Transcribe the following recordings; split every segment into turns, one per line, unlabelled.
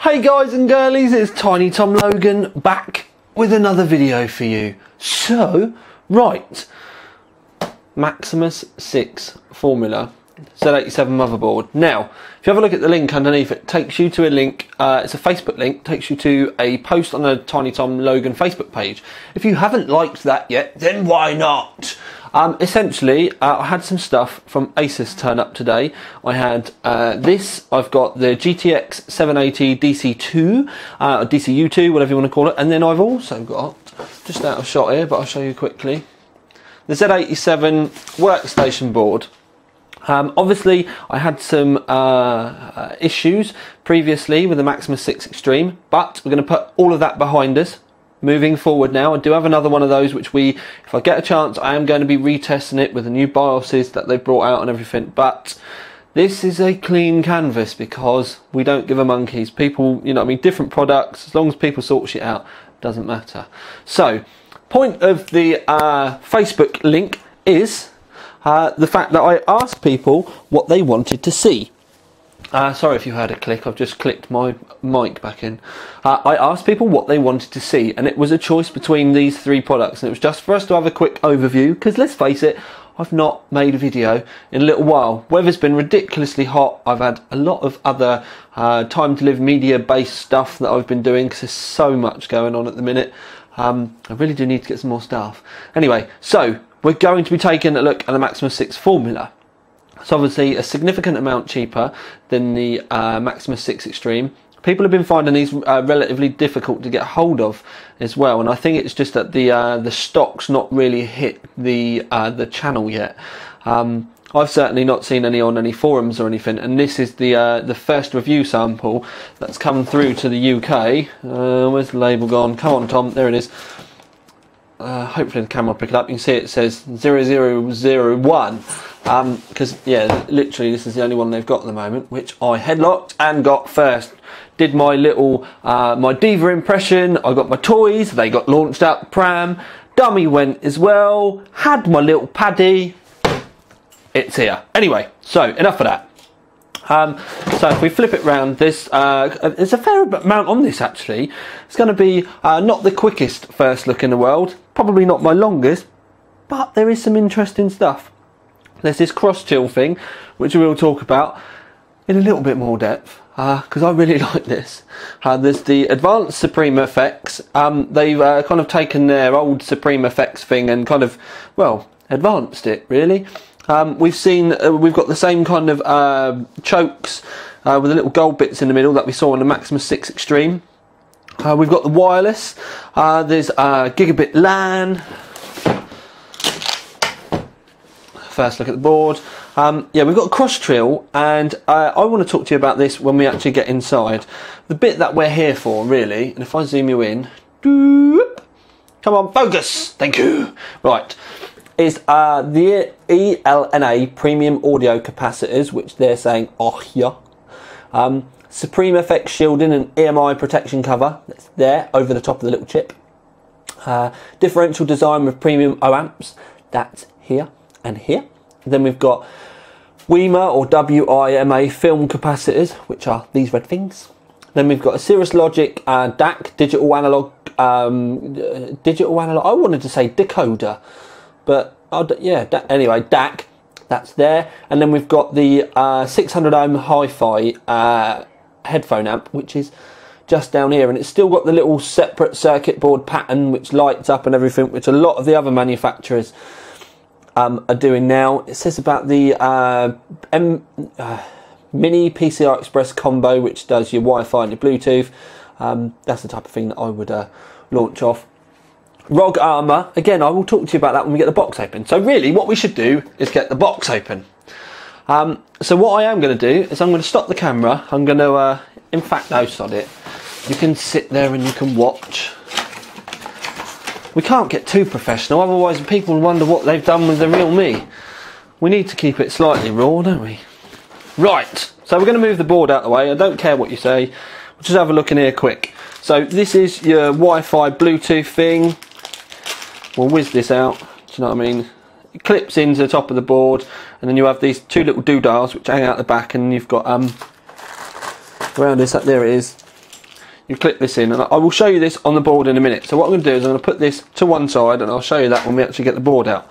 Hey guys and girlies, it's Tiny Tom Logan back with another video for you. So, right, Maximus VI Formula Z87 motherboard. Now, if you have a look at the link underneath, it takes you to a link, it's a Facebook link, takes you to a post on the Tiny Tom Logan Facebook page. If you haven't liked that yet, then why not? Essentially, I had some stuff from Asus turn up today. I had this, I've got the GTX 780 DC2, DCU2, whatever you want to call it, and then I've also got, just out of shot here, but I'll show you quickly, the Z87 workstation board. Obviously, I had some issues previously with the Maximus VI Extreme, but we're going to put all of that behind us. Moving forward now, I do have another one of those which if I get a chance, I am going to be retesting it with the new BIOSes that they've brought out and everything. But this is a clean canvas because we don't give a monkeys. People, you know what I mean, different products, as long as people sort shit out, doesn't matter. So, point of the Facebook link is the fact that I asked people what they wanted to see. Sorry if you heard a click, I've just clicked my mic back in. I asked people what they wanted to see, and it was a choice between these three products, and it was just for us to have a quick overview, because let's face it, I've not made a video in a little while. Weather's been ridiculously hot. I've had a lot of other time to live media based stuff that I've been doing, because there's so much going on at the minute. I really do need to get some more staff. Anyway, so we're going to be taking a look at the Maximus VI Formula. It's obviously a significant amount cheaper than the Maximus VI Extreme. People have been finding these relatively difficult to get hold of as well, and I think it's just that the stock's not really hit the channel yet. I've certainly not seen any on any forums or anything, and this is the first review sample that's come through to the UK. Where's the label gone? Come on, Tom, there it is. Hopefully the camera will pick it up. You can see it says 0001. Because yeah, literally this is the only one they've got at the moment, which I headlocked and got first. Did my little my diva impression. I got my toys, they got launched out the pram. Dummy went as well. Had my little paddy. It's here. Anyway, so enough of that. So if we flip it round, there's a fair amount on this actually. It's going to be not the quickest first look in the world, probably not my longest, but there is some interesting stuff. There's this CrossChill thing, which we will talk about in a little bit more depth, because I really like this. There's the Advanced Supreme Effects. They've kind of taken their old Supreme Effects thing and kind of, well, advanced it really. We've got the same kind of chokes with the little gold bits in the middle that we saw on the Maximus VI Extreme. We've got the wireless. There's gigabit LAN. First look at the board. Yeah, we've got CrossChill, and I want to talk to you about this when we actually get inside. The bit that we're here for, really, and if I zoom you in, doop, come on, focus, thank you. Right, is the ELNA premium audio capacitors, which they're saying, oh yeah. Supreme Effects shielding and EMI protection cover, that's there, over the top of the little chip. Differential design with premium OAMPs, that's here and here. Then we've got WIMA or WIMA film capacitors, which are these red things. Then we've got a Cirrus Logic DAC, digital analog, I wanted to say decoder, but yeah, anyway, DAC, that's there. And then we've got the 600 ohm hi-fi headphone amp, which is just down here, and it's still got the little separate circuit board pattern which lights up and everything, which a lot of the other manufacturers are doing now. It says about the mini PCI Express combo, which does your Wi-Fi and your Bluetooth. That's the type of thing that I would launch off. ROG Armour, again, I will talk to you about that when we get the box open. So really, what we should do is get the box open. So what I am going to do is I'm going to stop the camera. I'm going to, in fact, no, sod it. You can sit there and you can watch. We can't get too professional, otherwise people will wonder what they've done with the real me. We need to keep it slightly raw, don't we? Right, so we're going to move the board out of the way. I don't care what you say. We'll just have a look in here quick. So this is your Wi-Fi Bluetooth thing. We'll whiz this out, do you know what I mean? It clips into the top of the board, and then you have these two little doodads which hang out the back, and you've got around this, there it is, you clip this in, and I will show you this on the board in a minute. So what I'm going to do is I'm going to put this to one side, and I'll show you that when we actually get the board out.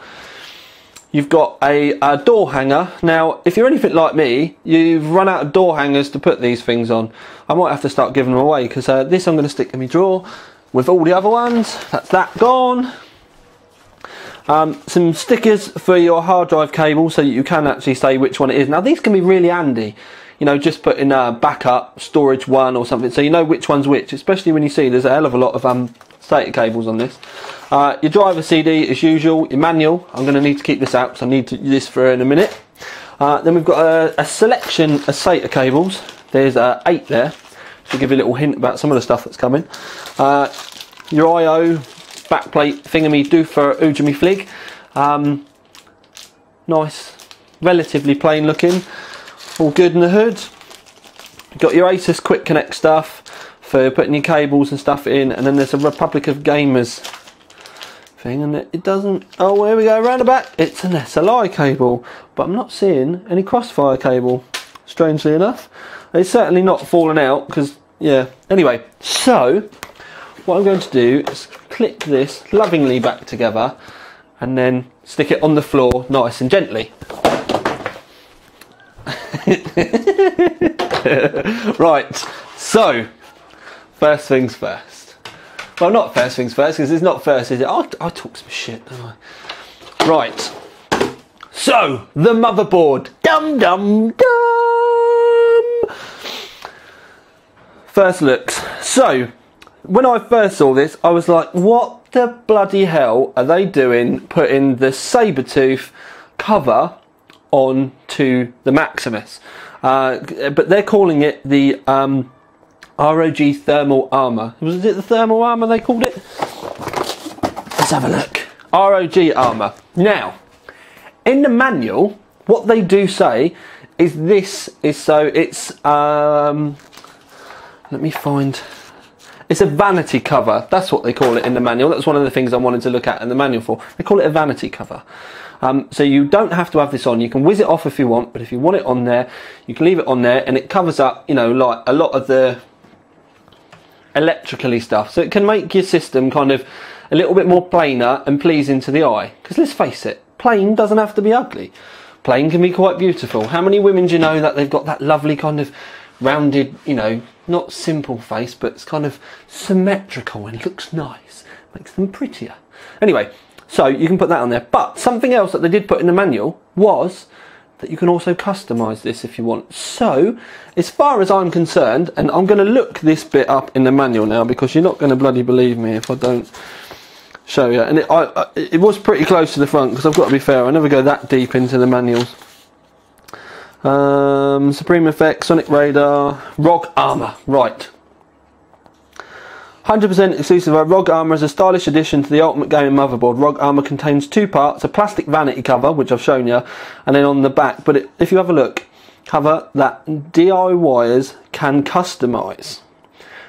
You've got a door hanger. Now, if you're anything like me, you've run out of door hangers to put these things on. I might have to start giving them away, because this I'm going to stick in my drawer with all the other ones. That's that gone. Some stickers for your hard drive cable, so that you can actually say which one it is. Now, these can be really handy. You know, just put in a backup storage one or something, so you know which one's which, especially when you see there's a hell of a lot of SATA cables on this. Your driver CD as usual, your manual. I'm going to need to keep this out because I need this for in a minute. Then we've got a selection of SATA cables. There's 8 there, to give you a little hint about some of the stuff that's coming. Your I/O backplate thingamy do for Ujimi Flig. Nice, relatively plain looking. All good in the hood. You've got your Asus Quick Connect stuff for putting your cables and stuff in, and then there's a Republic of Gamers thing, and it doesn't. Oh, here we go, around the back. It's an SLI cable, but I'm not seeing any Crossfire cable, strangely enough. It's certainly not fallen out, because, yeah. Anyway, so what I'm going to do is clip this lovingly back together, and then stick it on the floor nice and gently. Right, so first things first. Well, not first things first, because it's not first, is it? I talk some shit, don't I? Right, so the motherboard. Dum dum dum. First looks. So when I first saw this, I was like, what the bloody hell are they doing putting the Sabertooth cover onto the Maximus? But they're calling it the ROG Thermal Armour. Was it the Thermal Armour they called it? Let's have a look. ROG Armour. Now, in the manual, what they do say is this is so it's let me find. It's a vanity cover. That's what they call it in the manual. That's one of the things I wanted to look at in the manual for. They call it a vanity cover. So you don't have to have this on. You can whiz it off if you want, but if you want it on there, you can leave it on there, and it covers up, you know, like a lot of the electrically stuff. So it can make your system kind of a little bit more plainer and pleasing to the eye. Because let's face it, plain doesn't have to be ugly. Plain can be quite beautiful. How many women do you know that they've got that lovely kind of rounded, you know, not simple face, but it's kind of symmetrical and looks nice, makes them prettier. Anyway, so you can put that on there. But something else that they did put in the manual was that you can also customise this if you want. So, as far as I'm concerned, and I'm going to look this bit up in the manual now, because you're not going to bloody believe me if I don't show you. And it was pretty close to the front, because I've got to be fair, I never go that deep into the manuals. Supreme Effects, Sonic Radar, ROG Armour, right. 100% exclusive. ROG Armour is a stylish addition to the ultimate gaming motherboard. ROG Armour contains 2 parts, a plastic vanity cover, which I've shown you, and then on the back, but if you have a look, cover that DIYers can customise.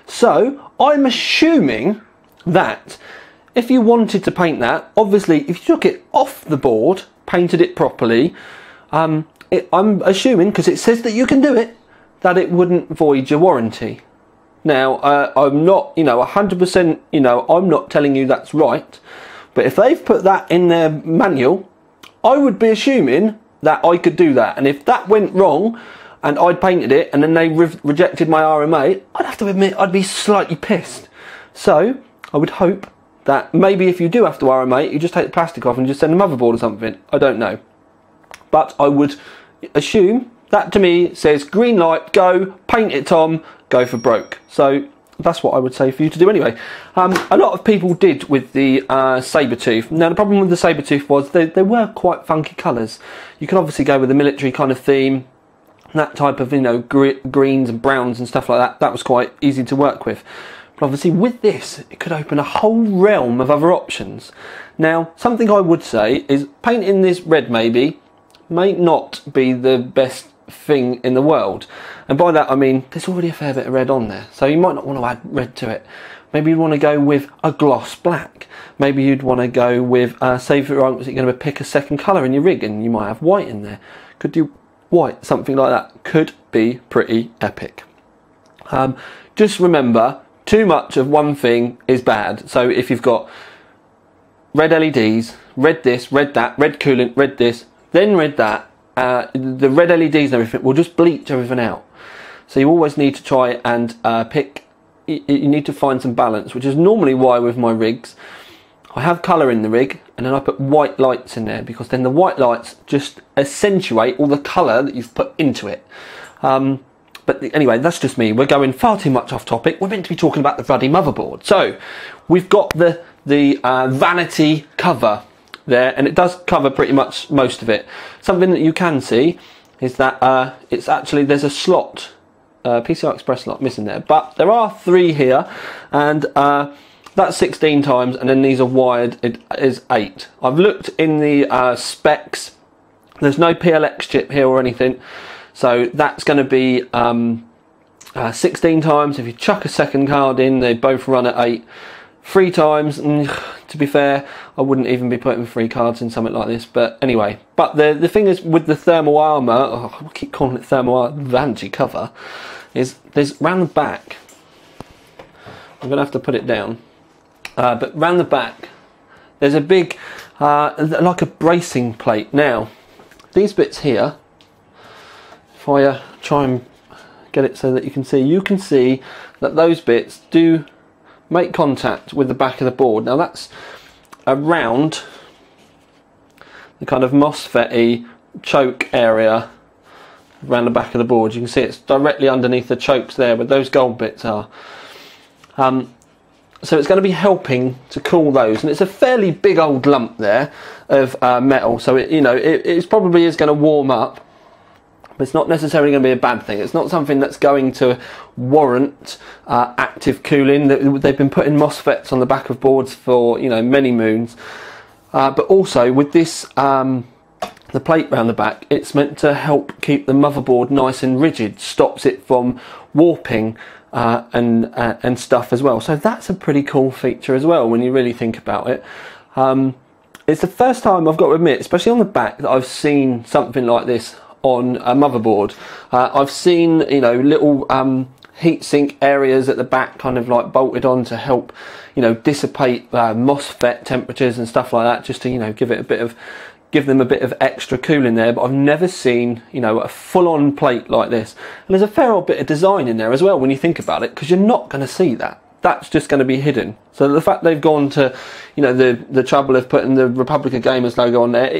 So, I'm assuming that if you wanted to paint that, obviously, if you took it off the board, painted it properly, I'm assuming, because it says that you can do it, that it wouldn't void your warranty. Now, I'm not, 100%, I'm not telling you that's right, but if they've put that in their manual, I would be assuming that I could do that. And if that went wrong, and I'd painted it, and then they rejected my RMA, I'd have to admit I'd be slightly pissed. So, I would hope that maybe if you do have to RMA, you just take the plastic off and just send a motherboard or something. I don't know. But I would assume that, to me, says green light, go, paint it, Tom, go for broke. So that's what I would say for you to do anyway. A lot of people did with the Sabertooth. Now the problem with the Sabertooth was they were quite funky colours. You can obviously go with a military kind of theme, that type of, greens and browns and stuff like that. That was quite easy to work with. But obviously with this, it could open a whole realm of other options. Now, something I would say is painting this red maybe may not be the best thing in the world, and by that I mean there's already a fair bit of red on there, so you might not want to add red to it. Maybe you'd want to go with a gloss black. Maybe you'd want to go with say for instance you're going to pick a second colour in your rig, and you might have white in there. Could do white, something like that. Could be pretty epic. Just remember too much of one thing is bad. So if you've got red LEDs, red this, red that, red coolant, red this, then red that, the red LEDs and everything will just bleach everything out. So you always need to try and you need to find some balance, which is normally why with my rigs I have colour in the rig, and then I put white lights in there, because then the white lights just accentuate all the colour that you've put into it. But anyway, that's just me. We're going far too much off topic. We're meant to be talking about the bloody motherboard. So we've got the vanity cover there, and it does cover pretty much most of it. Something that you can see is that it's actually, there's a slot, PCI Express slot missing there, but there are 3 here, and that's 16 times, and then these are wired, it is 8. I've looked in the specs, there's no PLX chip here or anything, so that's going to be 16 times. If you chuck a second card in, they both run at 8. 3 times, to be fair, I wouldn't even be putting 3 cards in something like this, but anyway. But the thing is with the thermal armour, I keep calling it thermal armour, vanity cover, is there's round the back, I'm going to have to put it down, but round the back there's a big, like a bracing plate. Now, these bits here, if I try and get it so that you can see that those bits do make contact with the back of the board. Now that's around the kind of MOSFET-y choke area around the back of the board. You can see it's directly underneath the chokes there where those gold bits are. So it's going to be helping to cool those, and it's a fairly big old lump there of metal, so it probably is going to warm up, but it's not necessarily going to be a bad thing. It's not something that's going to warrant active cooling. They've been putting MOSFETs on the back of boards for many moons, but also with this the plate round the back, it's meant to help keep the motherboard nice and rigid, stops it from warping and stuff as well. So that's a pretty cool feature as well when you really think about it. It's the first time, I've got to admit, especially on the back, that I've seen something like this on a motherboard. I've seen little heatsink areas at the back kind of like bolted on to help dissipate MOSFET temperatures and stuff like that, just to give them a bit of extra cooling there. But I've never seen a full-on plate like this, and there's a fair old bit of design in there as well when you think about it, because you're not going to see that. That's just going to be hidden. So the fact they've gone to the trouble of putting the Republic of Gamers logo on there,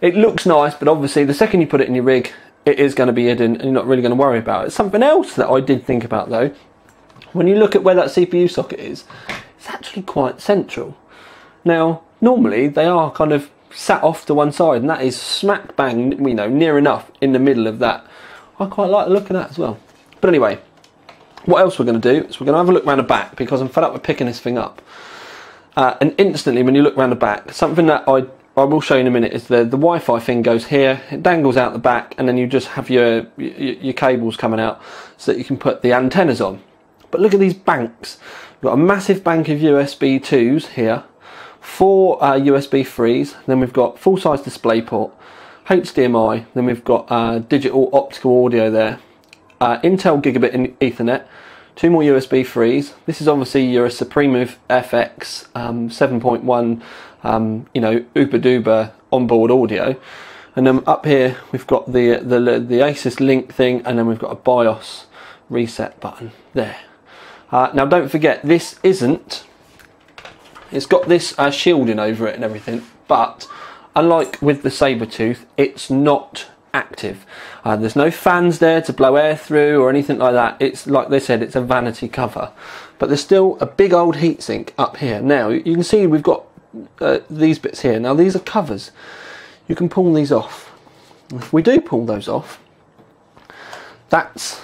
it looks nice, but obviously the second you put it in your rig, it is going to be hidden and you're not really going to worry about it. Something else that I did think about though, when you look at where that CPU socket is, it's actually quite central. Now normally they are kind of sat off to one side, and that is smack bang near enough in the middle of that. I quite like the look of that as well. But anyway, what else we're going to do is we're going to have a look around the back, because I'm fed up with picking this thing up. And instantly when you look around the back, something that I will show you in a minute is the Wi-Fi thing goes here, it dangles out the back, and then you just have your cables coming out so that you can put the antennas on. But look at these banks. We've got a massive bank of USB 2s here, 4 USB 3s, then we've got full-size DisplayPort, HDMI, then we've got digital optical audio there, Intel Gigabit in Ethernet, 2 more USB 3s. This is obviously your Supreme FX 7.1 Uber Duber onboard audio, and then up here we've got the Asus Link thing, and then we've got a BIOS reset button there. Now don't forget, this isn't, it's got this shielding over it and everything, but unlike with the Sabertooth, it's not active. There's no fans there to blow air through or anything like that. It's like they said, it's a vanity cover, but there's still a big old heatsink up here. Now you can see we've got these bits here. Now these are covers, you can pull these off. If we do pull those off, that's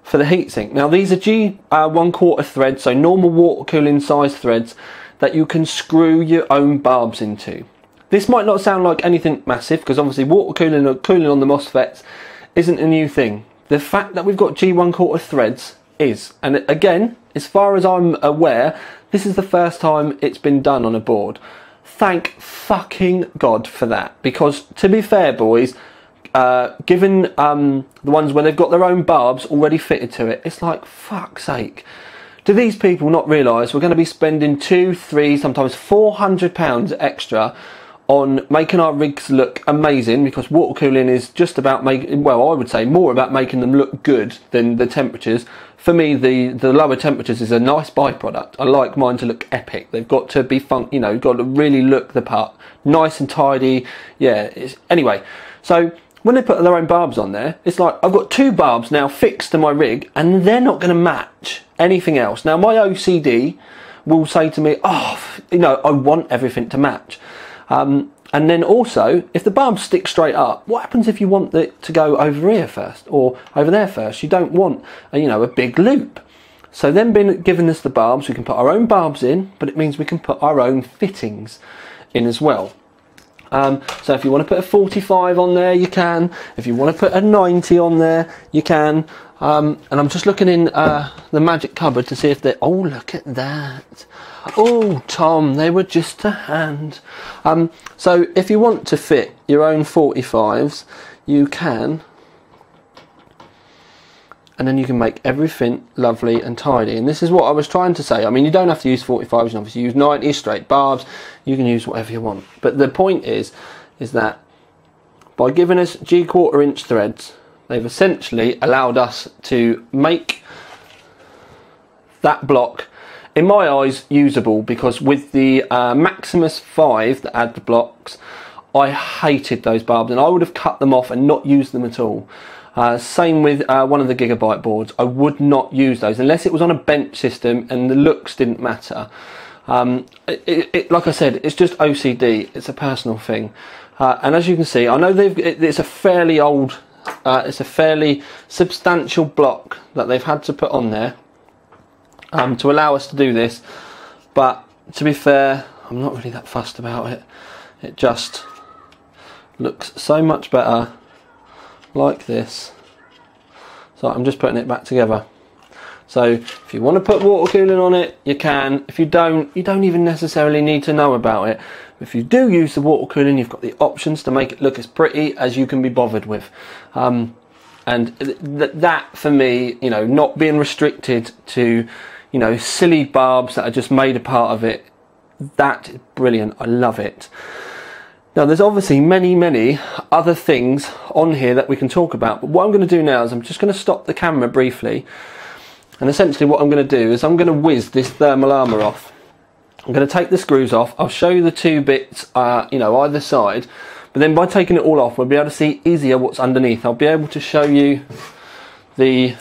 for the heatsink. Now these are G1/4 threads, so normal water cooling size threads that you can screw your own barbs into. This might not sound like anything massive, because obviously water cooling or cooling on the MOSFETs isn't a new thing. The fact that we've got G1/4 threads is, and again, as far as I'm aware, this is the first time it's been done on a board. Thank fucking God for that, because to be fair boys, given the ones where they've got their own bulbs already fitted to it, it's like, fuck's sake. Do these people not realise we're going to be spending £200, £300, sometimes £400 extra on making our rigs look amazing? Because water cooling is just about making, well, I would say more about making them look good than the temperatures. For me, the lower temperatures is a nice byproduct. I like mine to look epic. They've got to be fun, you know, got to really look the part, nice and tidy. Yeah. Anyway, so when they put their own bulbs on there, it's like I've got 2 bulbs now fixed to my rig, and they're not going to match anything else. Now my OCD will say to me, oh, you know, I want everything to match. And then also, if the bulbs stick straight up, what happens if you want it to go over here first or over there first? You don't want, you know, a big loop. So then, being given us the bulbs, we can put our own bulbs in, but it means we can put our own fittings in as well. So if you want to put a 45 on there, you can. If you want to put a 90 on there, you can. And I'm just looking in the magic cupboard to see if they... Oh, look at that. Oh, Tom, they were just to hand. So if you want to fit your own 45s, you can. And then you can make everything lovely and tidy. And this is what I was trying to say. I mean, you don't have to use 45s, you can obviously use 90s, straight barbs. You can use whatever you want. But the point is that by giving us G1/4" threads, they've essentially allowed us to make that block, in my eyes, usable. Because with the Maximus 5 that had the blocks, I hated those barbs and I would have cut them off and not used them at all. Same with one of the Gigabyte boards. I would not use those unless it was on a bench system and the looks didn't matter. Like I said, it's just OCD. It's a personal thing. And as you can see, I know it's a fairly old, it's a fairly substantial block that they've had to put on there to allow us to do this. But to be fair, I'm not really that fussed about it. It just looks so much better like this. So I'm just putting it back together. So if you want to put water cooling on it, you can. If you don't even necessarily need to know about it. If you do use the water cooling, you've got the options to make it look as pretty as you can be bothered with. And that for me, you know, not being restricted to, you know, silly barbs that are just made a part of it, that is brilliant. I love it. Now there's obviously many other things on here that we can talk about, but what I'm going to do now is I'm just going to stop the camera briefly, and essentially what I'm going to do is I'm going to whiz this thermal armour off. I'm going to take the screws off. I'll show you the 2 bits, you know, either side, but then by taking it all off we'll be able to see easier what's underneath. I'll be able to show you the,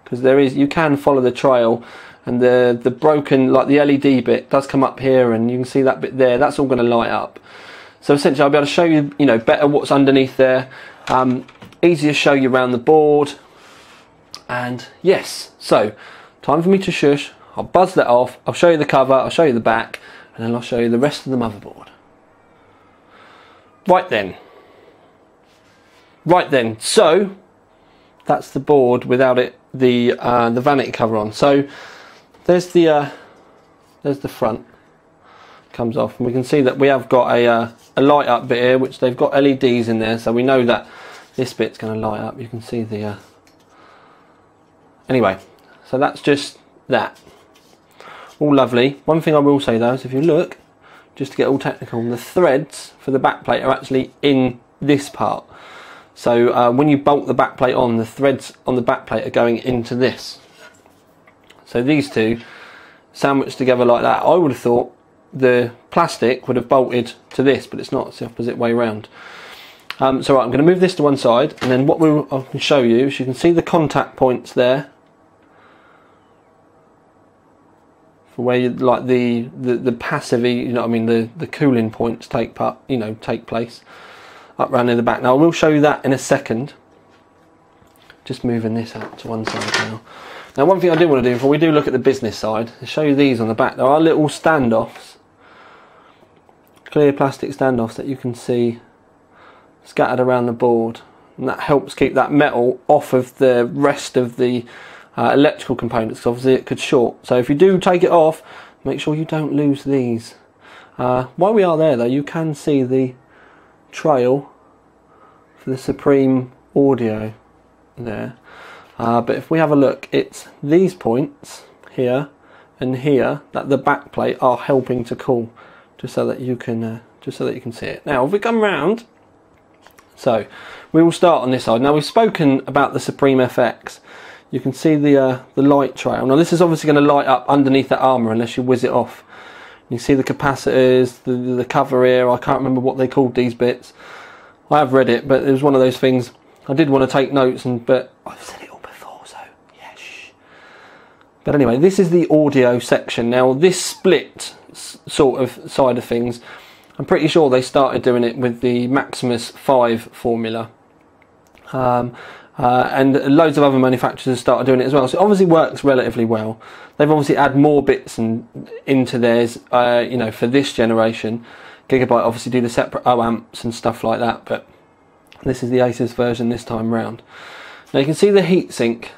because you can follow the trail, and the broken, like the LED bit does come up here, and you can see that bit there, that's all going to light up. So essentially I'll be able to show you, you know, better what's underneath there, easier to show you around the board. And yes, so time for me to shush. I'll buzz that off, I'll show you the cover, I'll show you the back, and then I'll show you the rest of the motherboard. Right then, so that's the board without the vanity cover on. So there's the front, comes off, and we can see that we have got a light up bit here, which they've got LEDs in there, so we know that this bit's going to light up. You can see the anyway, so that's just that, all lovely. One thing I will say though is, if you look, just to get all technical, the threads for the backplate are actually in this part. So when you bolt the backplate on, the threads on the backplate are going into this. So these two sandwiched together like that. I would have thought the plastic would have bolted to this, but it's not. It's the opposite way around. So right, I'm going to move this to one side, and then what I can show you is, you can see the contact points there for where you, like the passive, you know what I mean, the cooling points take place up round in the back. Now I will show you that in a second. Just moving this out to one side now. Now one thing I do want to do before we do look at the business side is show you these on the back. There are little standoffs, clear plastic standoffs that you can see scattered around the board, and that helps keep that metal off of the rest of the electrical components, because obviously it could short. So if you do take it off, make sure you don't lose these. While we are there though, you can see the trail for the Supreme audio there. But if we have a look, it's these points here and here that the back plate are helping to cool, just so that you can see it. Now if we come round, so we will start on this side. Now we've spoken about the Supreme FX. You can see the light trail. Now this is obviously going to light up underneath that armour unless you whiz it off. You see the capacitors, the cover here. I can't remember what they called these bits. I have read it, but it was one of those things. I did want to take notes, but I've said it all before, so yeah, shh. But anyway, this is the audio section. Now this split sort of side of things, I'm pretty sure they started doing it with the Maximus VI Formula. And loads of other manufacturers started doing it as well, so it obviously works relatively well. They've obviously added more bits into theirs, you know, for this generation. Gigabyte obviously do the separate amps and stuff like that, but this is the Asus version this time round. Now you can see the heatsink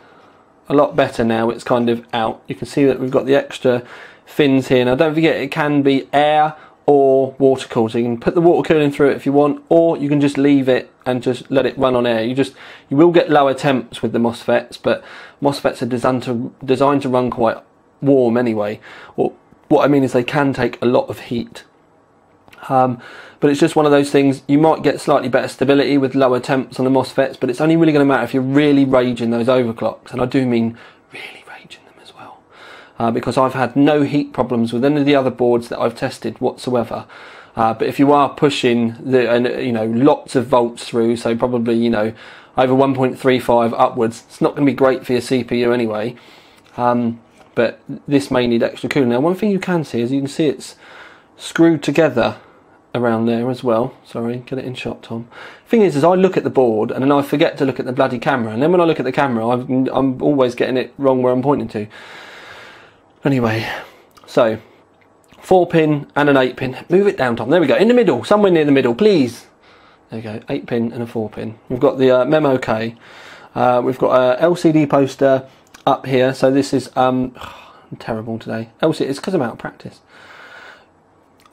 a lot better now. It's kind of out. You can see that we've got the extra fins here. Now don't forget, it can be air or water cooled, so you can put the water cooling through it if you want, or you can just leave it and just let it run on air. You will get lower temps with the MOSFETs, but MOSFETs are designed to run quite warm anyway. Or what I mean is they can take a lot of heat. But it's just one of those things. You might get slightly better stability with lower temps on the MOSFETs, but it's only really going to matter if you're really raging those overclocks, and I do mean really raging them as well. Because I've had no heat problems with any of the other boards that I've tested whatsoever. But if you are pushing you know, lots of volts through, so probably, you know, over 1.35 upwards, it's not going to be great for your CPU anyway. But this may need extra cooling. Now one thing you can see is you can see it's screwed together around there as well. Sorry, get it in shot, Tom. Thing is I look at the board and then I forget to look at the bloody camera, and then when I look at the camera I'm always getting it wrong where I'm pointing to. Anyway, so 4-pin and an 8-pin. Move it down, Tom. There we go. In the middle, somewhere near the middle, please. There we go. 8-pin and a 4-pin. We've got the Memo K. We've got a LCD poster up here. So this is I'm terrible today. LCD. It's because I'm out of practice.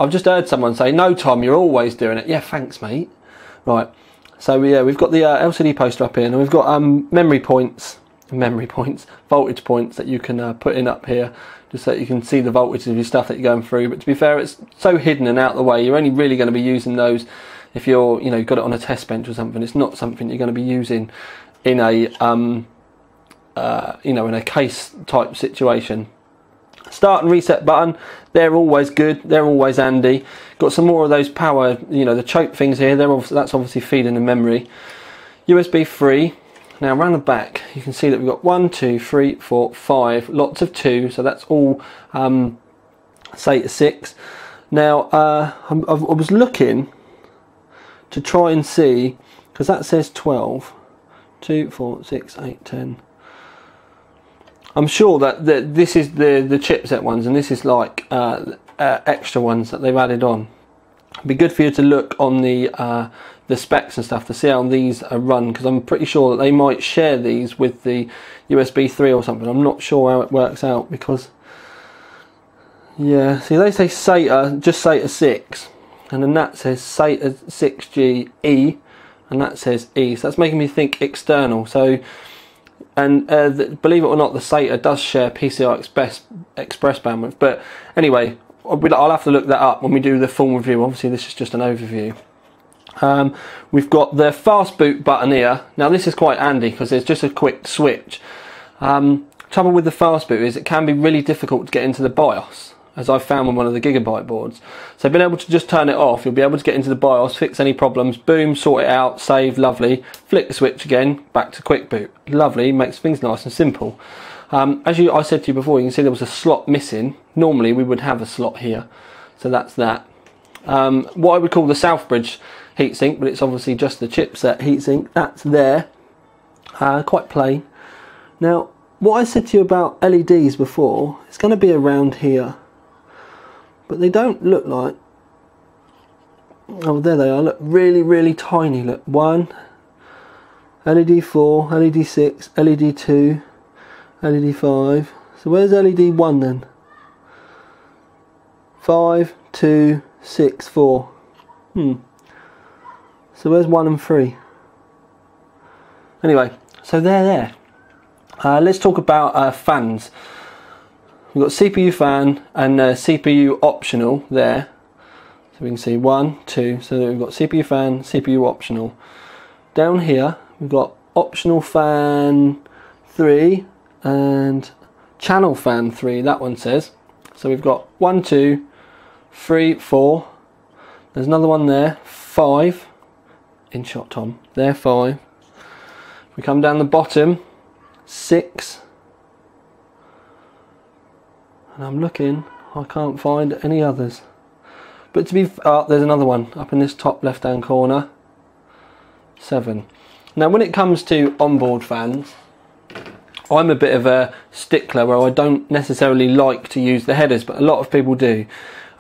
I've just heard someone say, "No, Tom, you're always doing it." Yeah, thanks, mate. Right. So yeah, we've got the LCD poster up here, and we've got memory points, voltage points that you can put in up here, just so you can see the voltage of your stuff that you're going through. But to be fair, it's so hidden and out of the way, you're only really going to be using those if you're, you know, got it on a test bench or something. It's not something you're going to be using in a you know, in a case type situation. Start and reset button, they're always good, they're always handy. Got some more of those power, you know, the choke things here, that's obviously feeding the memory. USB 3. Now around the back you can see that we've got 1, 2, 3, 4, 5, lots of 2, so that's all SATA 6. Now I was looking to try and see, because that says 12, 2, 4, 6, 8, 10. I'm sure that this is the chipset ones, and this is like extra ones that they've added on. It'd be good for you to look on the specs and stuff to see how these are run, because I'm pretty sure that they might share these with the USB 3 or something. I'm not sure how it works out, because yeah, see, they say SATA, just SATA 6, and then that says SATA 6G E, and that says E, so that's making me think external. So, and believe it or not, the SATA does share PCI Express bandwidth. But anyway, I'll have to look that up when we do the full review. Obviously this is just an overview. We've got the fast boot button here. Now this is quite handy because it's just a quick switch. Trouble with the fast boot is it can be really difficult to get into the BIOS, as I've found on one of the Gigabyte boards. So being able to just turn it off, you'll be able to get into the BIOS, fix any problems, boom, sort it out, save, lovely, flick the switch again, back to quick boot. Lovely, makes things nice and simple. As I said to you before, you can see there was a slot missing. Normally we would have a slot here, so that's that. What I would call the Southbridge heatsink, but it's obviously just the chipset heatsink, that's there, quite plain. Now what I said to you about LEDs before, it's going to be around here, but they don't look like, oh there they are, look, really really tiny. Look, 1, LED 4, LED 6, LED 2, LED 5. So where's LED 1 then? 5, 2, 6, 4. So where's 1 and 3? Anyway, so they're there. Let's talk about fans. We've got CPU fan and CPU optional there. So we can see 1, 2, so we've got CPU fan, CPU optional. Down here we've got optional fan 3 and channel fan 3, that one says. So we've got 1, 2, 3, 4. There's another one there, 5. In shot, Tom. There, 5. We come down the bottom, 6. And I'm looking, I can't find any others. But to be, there's another one up in this top left hand corner, 7. Now when it comes to onboard fans, I'm a bit of a stickler where I don't necessarily like to use the headers, but a lot of people do.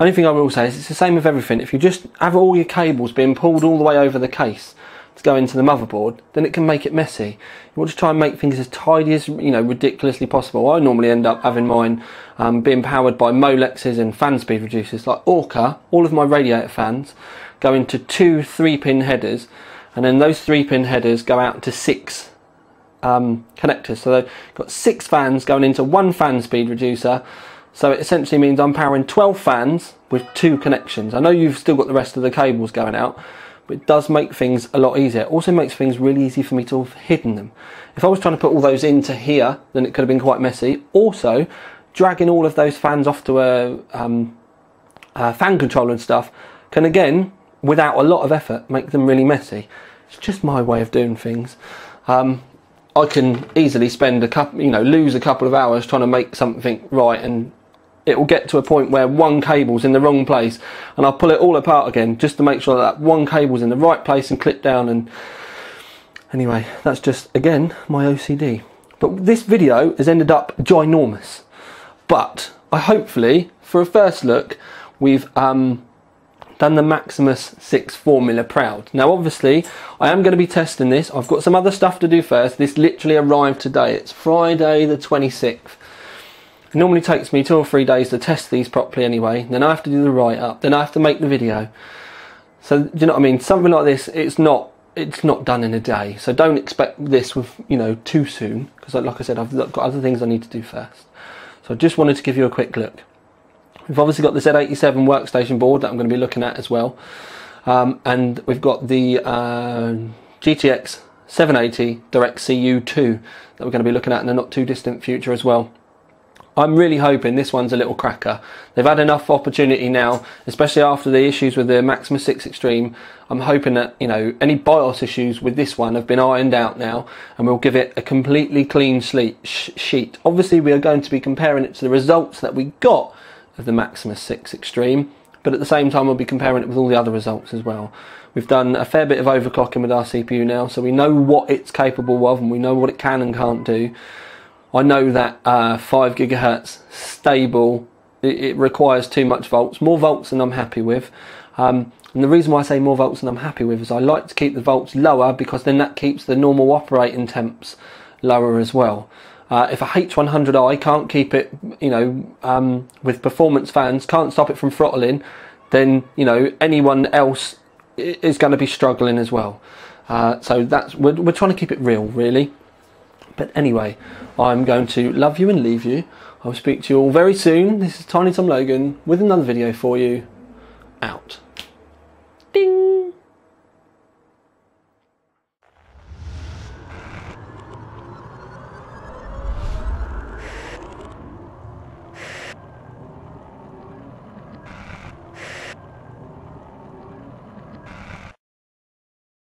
Only thing I will say is it's the same with everything. If you just have all your cables being pulled all the way over the case to go into the motherboard, then it can make it messy. You want to try and make things as tidy as, you know, ridiculously possible. I normally end up having mine being powered by Molexes and fan speed reducers like Orca. All of my radiator fans go into 2 3-pin headers, and then those 3-pin headers go out to 6 connectors. So they've got 6 fans going into 1 fan speed reducer. So it essentially means I'm powering 12 fans with 2 connections. I know you've still got the rest of the cables going out, but it does make things a lot easier. It also makes things really easy for me to have hidden them. If I was trying to put all those into here, then it could have been quite messy. Also, dragging all of those fans off to a fan controller and stuff can, again, without a lot of effort, make them really messy. It's just my way of doing things. I can easily spend lose a couple of hours trying to make something right, and it will get to a point where one cable's in the wrong place, and I'll pull it all apart again just to make sure that one cable's in the right place and clip down. And anyway, that's just, again, my OCD. But this video has ended up ginormous. But hopefully, for a first look, we've done the Maximus VI Formula proud. Now obviously I am going to be testing this. I've got some other stuff to do first. This literally arrived today. It's Friday the 26th. It normally takes me 2 or 3 days to test these properly anyway. Then I have to do the write-up. Then I have to make the video. So do you know what I mean? Something like this, it's not done in a day. So don't expect this with, too soon, because like I said, I've got other things I need to do first. So I just wanted to give you a quick look. We've obviously got the Z87 workstation board that I'm going to be looking at as well. And we've got the GTX 780 DirectCU 2 that we're going to be looking at in the not too distant future as well. I'm really hoping this one's a little cracker. They've had enough opportunity now, especially after the issues with the Maximus 6 Extreme. I'm hoping that, any BIOS issues with this one have been ironed out now, and we'll give it a completely clean sheet. Obviously, we are going to be comparing it to the results that we got of the Maximus 6 Extreme, but at the same time we'll be comparing it with all the other results as well. We've done a fair bit of overclocking with our CPU now, so we know what it's capable of and we know what it can and can't do. I know that 5 GHz stable, it requires too much volts, more volts than I'm happy with. And the reason why I say more volts than I'm happy with is I like to keep the volts lower, because then that keeps the normal operating temps lower as well. If a H100i can't keep it, with performance fans, can't stop it from throttling, then, anyone else is going to be struggling as well. So we're trying to keep it real, really. But anyway, I'm going to love you and leave you. I'll speak to you all very soon. This is Tiny Tom Logan with another video for you. Out. Ding!